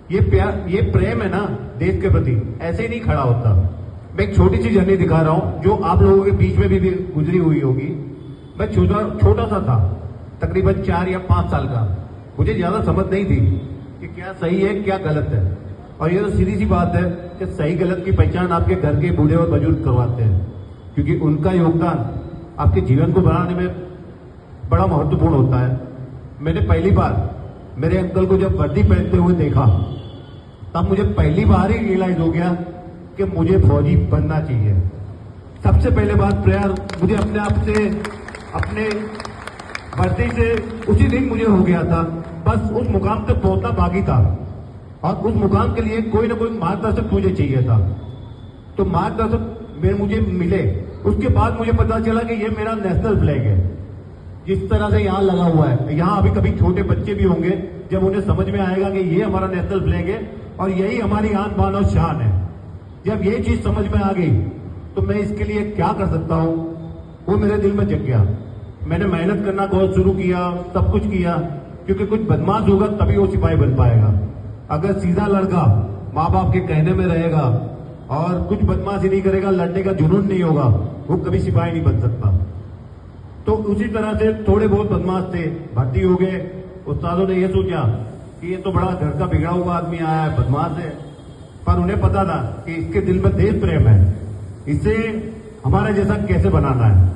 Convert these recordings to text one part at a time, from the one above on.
ये प्यार, ये प्रेम है ना देश के प्रति, ऐसे ही नहीं खड़ा होता। मैं एक छोटी सी जर्नी दिखा रहा हूं जो आप लोगों के बीच में भी गुजरी हुई होगी। मैं छोटा सा था, तकरीबन 4 या 5 साल का। मुझे ज्यादा समझ नहीं थी कि क्या सही है क्या गलत है। और ये तो सीधी सी बात है कि सही गलत की पहचान आपके घर के बूढ़े और बुजुर्ग करवाते हैं, क्योंकि उनका योगदान आपके जीवन को बनाने में बड़ा महत्वपूर्ण होता है। मैंने पहली बार मेरे अंकल को जब वर्दी पहनते हुए देखा, तब मुझे पहली बार ही रियलाइज हो गया कि मुझे फौजी बनना चाहिए। सबसे पहले बात प्यार मुझे अपने आप से, अपने वर्दी से उसी दिन मुझे हो गया था। बस उस मुकाम तक पहुंचना बाकी था, और उस मुकाम के लिए कोई ना कोई मार्गदर्शक मुझे चाहिए था। तो मार्गदर्शक मुझे मिले। उसके बाद मुझे पता चला कि ये मेरा नेशनल फ्लैग है, जिस तरह से यहाँ लगा हुआ है। यहाँ अभी कभी छोटे बच्चे भी होंगे, जब उन्हें समझ में आएगा कि ये हमारा नेशनल फ्लैग है और यही हमारी आन बान और शान है। जब ये चीज समझ में आ गई तो मैं इसके लिए क्या कर सकता हूं, वो मेरे दिल में जग गया। मैंने मेहनत करना बहुत शुरू किया, सब कुछ किया, क्योंकि कुछ बदमाश होगा तभी वो सिपाही बन पाएगा। अगर सीधा लड़का माँ बाप के कहने में रहेगा और कुछ बदमाशी नहीं करेगा, लड़ने का जुनून नहीं होगा, वो कभी सिपाही नहीं बन सकता। तो उसी तरह से थोड़े बहुत बदमाश थे, भर्ती हो गए। उस्तादों ने ये सोचा कि ये तो बड़ा घर का बिगड़ा हुआ आदमी आया है, बदमाश है, पर उन्हें पता था कि इसके दिल में देश प्रेम है, इसे हमारे जैसा कैसे बनाना है।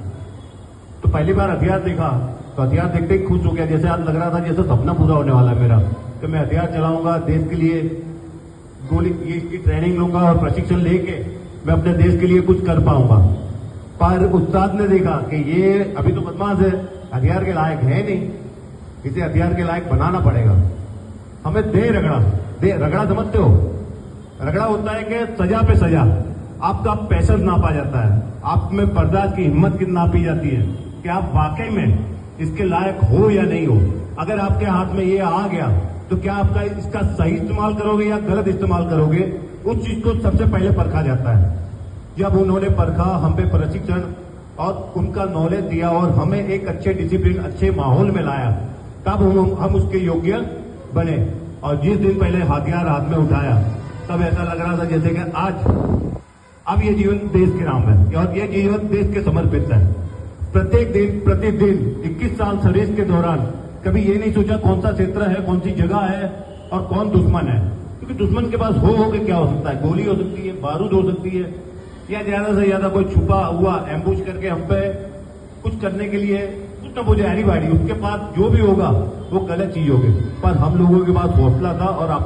तो पहली बार हथियार देखा तो हथियार देखते ही खुश हो गया। जैसे आज लग रहा था जैसे सपना पूरा होने वाला है मेरा, कि मैं हथियार चलाऊंगा देश के लिए, गोली ये इसकी ट्रेनिंग लूंगा और प्रशिक्षण लेके मैं अपने देश के लिए कुछ कर पाऊंगा। पर उस्ताद ने देखा कि ये अभी तो बदमाश है, हथियार के लायक है नहीं, इसे हथियार के लायक बनाना पड़ेगा। हमें दे रगड़ा समझते हो? रगड़ा होता है कि सजा पे सजा, आपका पैशन नापा जाता है, आप में बर्दाश्त की हिम्मत की नापी जाती है कि आप वाकई में इसके लायक हो या नहीं हो। अगर आपके हाथ में ये आ गया तो क्या आपका इसका सही इस्तेमाल करोगे या गलत इस्तेमाल करोगे, उस चीज को सबसे पहले परखा जाता है। जब उन्होंने परखा, हम पे प्रशिक्षण और उनका नॉलेज दिया और हमें एक अच्छे डिसिप्लिन, अच्छे माहौल में लाया, तब हम उसके योग्य बने। और जिस दिन पहले हथियार हाथ में उठाया तब ऐसा लग रहा था जैसे कि अब ये जीवन देश के नाम है और ये जीवन देश के समर्पित है। प्रत्येक दिन प्रतिदिन 21 साल सर्विस के दौरान कभी ये नहीं सोचा कौन सा क्षेत्र है, कौन सी जगह है और कौन दुश्मन है, क्योंकि दुश्मन के पास हो के क्या हो सकता है, गोली हो सकती है, बारूद हो सकती है, या ज्यादा से ज्यादा कोई छुपा हुआ एम्बुश करके हम पे कुछ करने के लिए कुछ न मुझे एनीबॉडी, उसके पास जो भी होगा वो गलत चीज होगी। पर हम लोगों के पास हौसला था और